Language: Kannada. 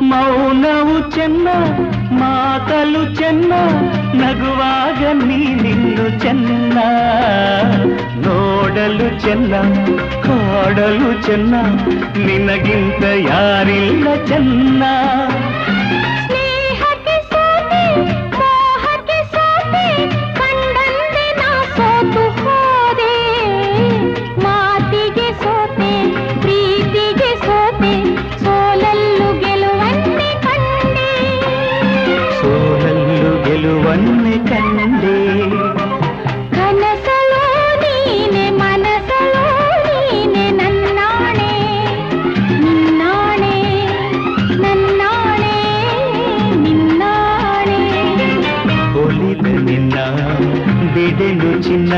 ಮೌನವು ಚೆನ್ನ ಮಾತಲು ಚೆನ್ನ ನಗುವಾಗ ನೀನಿನ್ನು ಚೆನ್ನ ನೋಡಲು ಚೆನ್ನ ಕಾಡಲು ಚೆನ್ನ ನಿನಗಿಂತ ಯಾರಿಲ್ಲ ಚೆನ್ನ ಗೆಲುವನ್ನೇ ಕಂಡೆ ಕನಸಲೋ ನೀನೆ ಮನಸಲೋ ನೀನೆ ನನ್ನಾಣೆ ನಿನ್ನಾಣೆ ನನ್ನಾಣೆ ನಿನ್ನಾಣೆ ಒಲಿದ ನಿನ್ನ ಬಿಡೆನು ಚಿನ್ನ